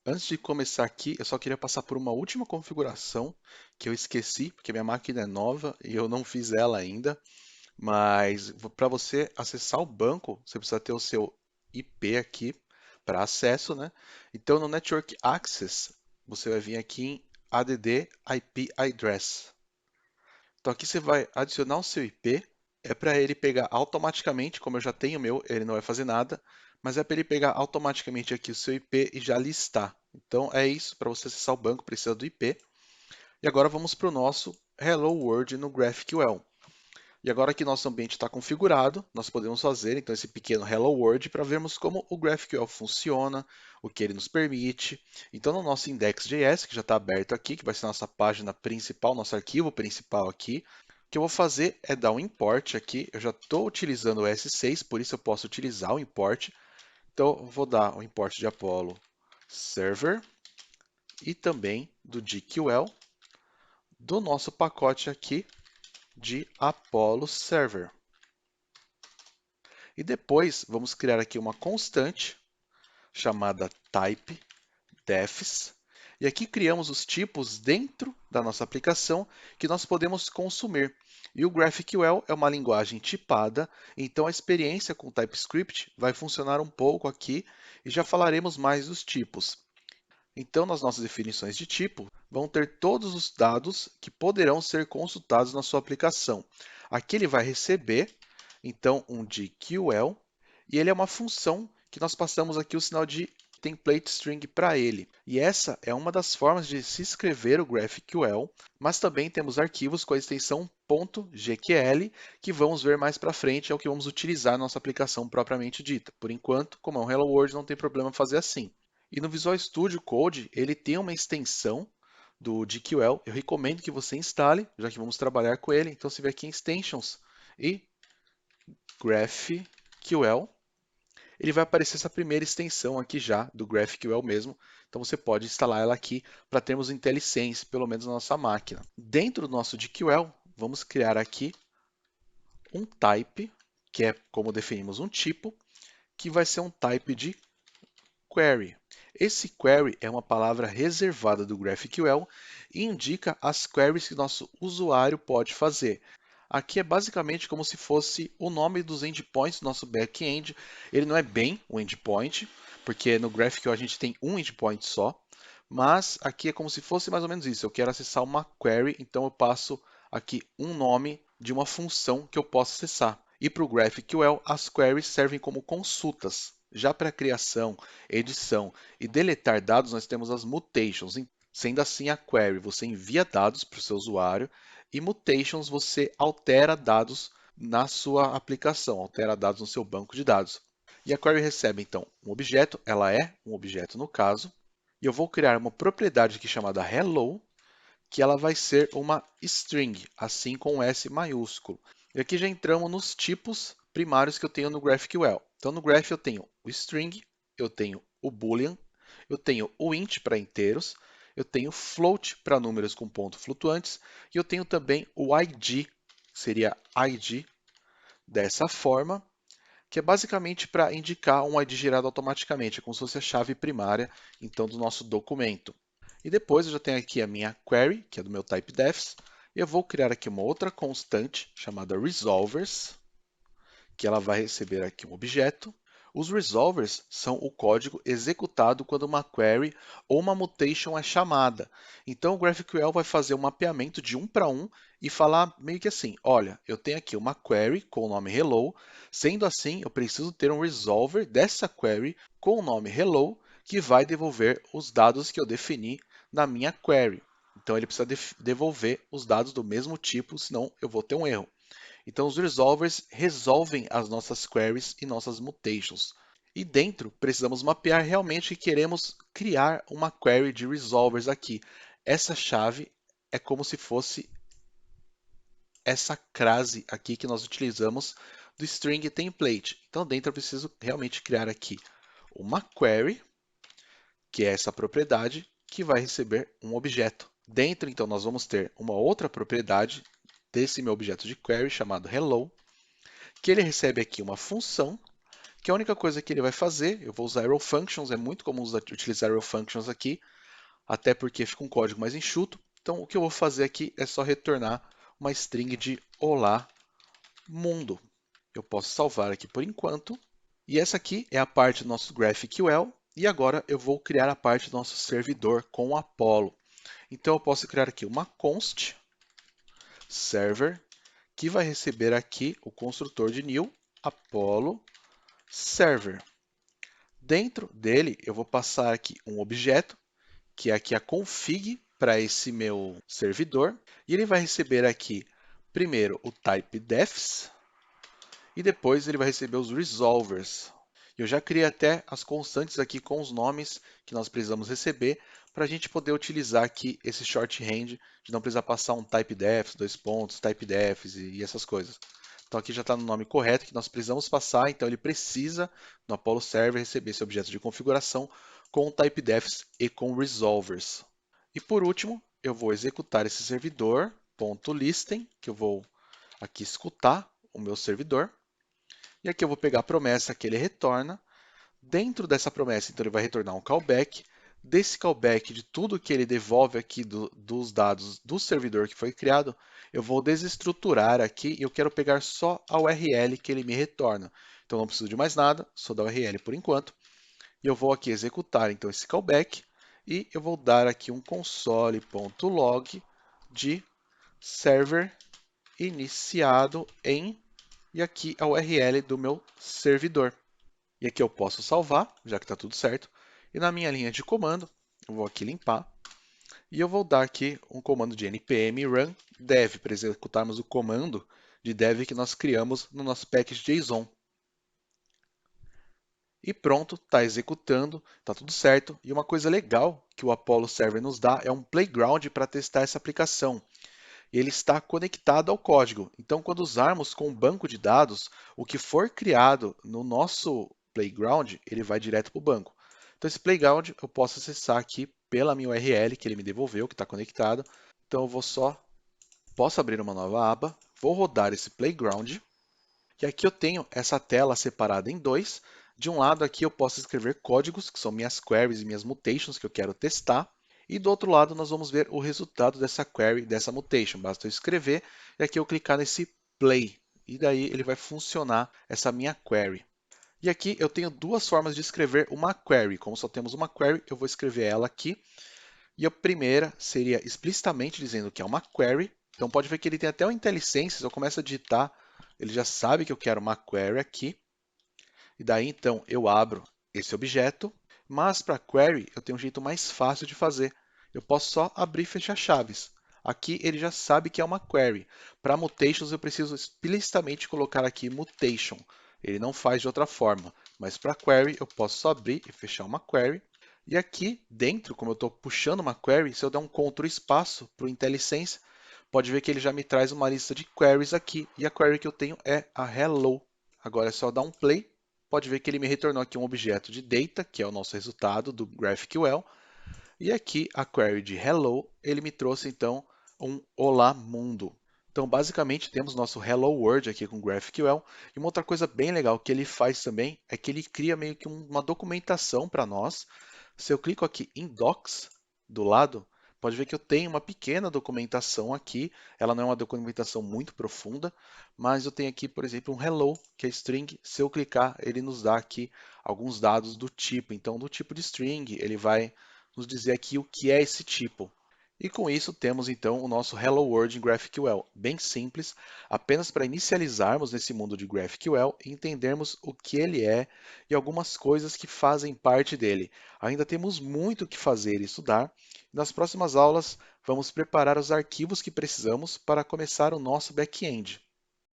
Antes de começar aqui, eu só queria passar por uma última configuração que eu esqueci, porque minha máquina é nova e eu não fiz ela ainda. Mas para você acessar o banco, você precisa ter o seu IP aqui para acesso, né? Então no Network Access, você vai vir aqui em ADD IP Address. Então aqui você vai adicionar o seu IP, é para ele pegar automaticamente, como eu já tenho o meu, ele não vai fazer nada, mas é para ele pegar automaticamente aqui o seu IP e já listar. Então é isso, para você acessar o banco precisa do IP. E agora vamos para o nosso Hello World no GraphQL. E agora que nosso ambiente está configurado, nós podemos fazer então esse pequeno Hello World para vermos como o GraphQL funciona, o que ele nos permite. Então no nosso index.js, que já está aberto aqui, que vai ser a nossa página principal, nosso arquivo principal aqui, o que eu vou fazer é dar um import aqui. Eu já estou utilizando o S6, por isso eu posso utilizar o import. Então eu vou dar o import de Apollo Server e também do GQL do nosso pacote aqui de Apollo Server. E depois vamos criar aqui uma constante chamada type_defs. E aqui criamos os tipos dentro da nossa aplicação que nós podemos consumir. E o GraphQL é uma linguagem tipada, então a experiência com TypeScript vai funcionar um pouco aqui e já falaremos mais dos tipos. Então, nas nossas definições de tipo, vão ter todos os dados que poderão ser consultados na sua aplicação. Aqui ele vai receber, então, um GQL, e ele é uma função que nós passamos aqui o sinal de template string para ele. E essa é uma das formas de se escrever o GraphQL, mas também temos arquivos com a extensão .gql, que vamos ver mais para frente, é o que vamos utilizar na nossa aplicação propriamente dita. Por enquanto, como é um Hello World, não tem problema fazer assim. E no Visual Studio Code, ele tem uma extensão do GQL. Eu recomendo que você instale, já que vamos trabalhar com ele. Então, você vem aqui em Extensions e GraphQL. Ele vai aparecer essa primeira extensão aqui já, do GraphQL mesmo. Então, você pode instalar ela aqui para termos IntelliSense, pelo menos na nossa máquina. Dentro do nosso GQL, vamos criar aqui um type, que é como definimos um tipo, que vai ser um type de query. Esse query é uma palavra reservada do GraphQL e indica as queries que nosso usuário pode fazer. Aqui é basicamente como se fosse o nome dos endpoints do nosso back-end. Ele não é bem um endpoint, porque no GraphQL a gente tem um endpoint só, mas aqui é como se fosse mais ou menos isso. Eu quero acessar uma query, então eu passo aqui um nome de uma função que eu posso acessar. E para o GraphQL, as queries servem como consultas. Já para criação, edição e deletar dados, nós temos as mutations. Sendo assim, a query você envia dados para o seu usuário e mutations você altera dados na sua aplicação, altera dados no seu banco de dados. E a query recebe então um objeto, ela é um objeto no caso, e eu vou criar uma propriedade aqui chamada hello, que ela vai ser uma string, assim com um S maiúsculo. E aqui já entramos nos tipos primários que eu tenho no GraphQL. Então, no Graph eu tenho o string, eu tenho o boolean, eu tenho o int para inteiros, eu tenho float para números com pontos flutuantes, e eu tenho também o id, que seria id dessa forma, que é basicamente para indicar um ID gerado automaticamente, é como se fosse a chave primária então do nosso documento. E depois eu já tenho aqui a minha query, que é do meu type_defs, e eu vou criar aqui uma outra constante chamada resolvers, que ela vai receber aqui um objeto. Os resolvers são o código executado quando uma query ou uma mutation é chamada. Então o GraphQL vai fazer um mapeamento de um para um e falar meio que assim, olha, eu tenho aqui uma query com o nome hello, sendo assim eu preciso ter um resolver dessa query com o nome hello que vai devolver os dados que eu defini na minha query. Então ele precisa devolver os dados do mesmo tipo, senão eu vou ter um erro. Então, os resolvers resolvem as nossas queries e nossas mutations. E dentro, precisamos mapear realmente que queremos criar uma query de resolvers aqui. Essa chave é como se fosse essa crase aqui que nós utilizamos do string template. Então, dentro eu preciso realmente criar aqui uma query, que é essa propriedade, que vai receber um objeto. Dentro, então, nós vamos ter uma outra propriedade desse meu objeto de query chamado hello, que ele recebe aqui uma função que a única coisa que ele vai fazer, eu vou usar Arrow Functions, é muito comum utilizar Arrow Functions aqui, até porque fica um código mais enxuto. Então, o que eu vou fazer aqui é só retornar uma string de Olá Mundo. Eu posso salvar aqui por enquanto. E essa aqui é a parte do nosso GraphQL. E agora eu vou criar a parte do nosso servidor com o Apollo. Então, eu posso criar aqui uma const server, que vai receber aqui o construtor de new Apollo server. Dentro dele, eu vou passar aqui um objeto, que é aqui a config para esse meu servidor. E ele vai receber aqui, primeiro, o type defs, e depois ele vai receber os resolvers. Eu já criei até as constantes aqui com os nomes que nós precisamos receber para a gente poder utilizar aqui esse shorthand de não precisar passar um type defs, dois pontos, type defs e essas coisas. Então aqui já está no nome correto que nós precisamos passar, então ele precisa no Apollo Server receber esse objeto de configuração com type defs e com resolvers. E por último, eu vou executar esse servidor .listen, que eu vou aqui escutar o meu servidor. E aqui eu vou pegar a promessa que ele retorna. Dentro dessa promessa, então, ele vai retornar um callback. Desse callback, de tudo que ele devolve aqui dos dados do servidor que foi criado, eu vou desestruturar aqui e eu quero pegar só a URL que ele me retorna. Então, não preciso de mais nada, só da URL por enquanto. E eu vou aqui executar, então, esse callback. E eu vou dar aqui um console.log de server iniciado em, e aqui a URL do meu servidor. E aqui eu posso salvar, já que está tudo certo. E na minha linha de comando, eu vou aqui limpar. E eu vou dar aqui um comando de npm run dev, para executarmos o comando de dev que nós criamos no nosso package.json. E pronto, está executando, está tudo certo. E uma coisa legal que o Apollo Server nos dá é um playground para testar essa aplicação. Ele está conectado ao código. Então, quando usarmos com um banco de dados, o que for criado no nosso playground, ele vai direto para o banco. Então, esse playground eu posso acessar aqui pela minha URL que ele me devolveu, que está conectado. Então, posso abrir uma nova aba, vou rodar esse playground, e aqui eu tenho essa tela separada em dois. De um lado aqui eu posso escrever códigos, que são minhas queries e minhas mutations que eu quero testar. E do outro lado nós vamos ver o resultado dessa query, dessa mutation. Basta eu escrever e aqui eu clicar nesse play. E daí ele vai funcionar essa minha query. E aqui eu tenho duas formas de escrever uma query. Como só temos uma query, eu vou escrever ela aqui. E a primeira seria explicitamente dizendo que é uma query. Então pode ver que ele tem até o IntelliSense. Se eu começo a digitar, ele já sabe que eu quero uma query aqui. E daí então eu abro esse objeto. Mas para query eu tenho um jeito mais fácil de fazer. Eu posso só abrir e fechar chaves. Aqui ele já sabe que é uma query. Para mutations eu preciso explicitamente colocar aqui mutation. Ele não faz de outra forma. Mas para query eu posso só abrir e fechar uma query. E aqui dentro, como eu estou puxando uma query, se eu der um Ctrl espaço para o IntelliSense, pode ver que ele já me traz uma lista de queries aqui. E a query que eu tenho é a hello. Agora é só dar um play. Pode ver que ele me retornou aqui um objeto de data, que é o nosso resultado do GraphQL. E aqui a query de hello, ele me trouxe então um olá mundo. Então basicamente temos nosso Hello World aqui com GraphQL. E uma outra coisa bem legal que ele faz também é que ele cria meio que uma documentação para nós. Se eu clico aqui em Docs do lado, pode ver que eu tenho uma pequena documentação aqui. Ela não é uma documentação muito profunda, mas eu tenho aqui, por exemplo, um hello, que é string. Se eu clicar, ele nos dá aqui alguns dados do tipo. Então, do tipo de string, ele vai nos dizer aqui o que é esse tipo. E com isso temos então o nosso Hello World em GraphQL, bem simples, apenas para inicializarmos nesse mundo de GraphQL e entendermos o que ele é e algumas coisas que fazem parte dele. Ainda temos muito o que fazer e estudar. Nas próximas aulas vamos preparar os arquivos que precisamos para começar o nosso back-end.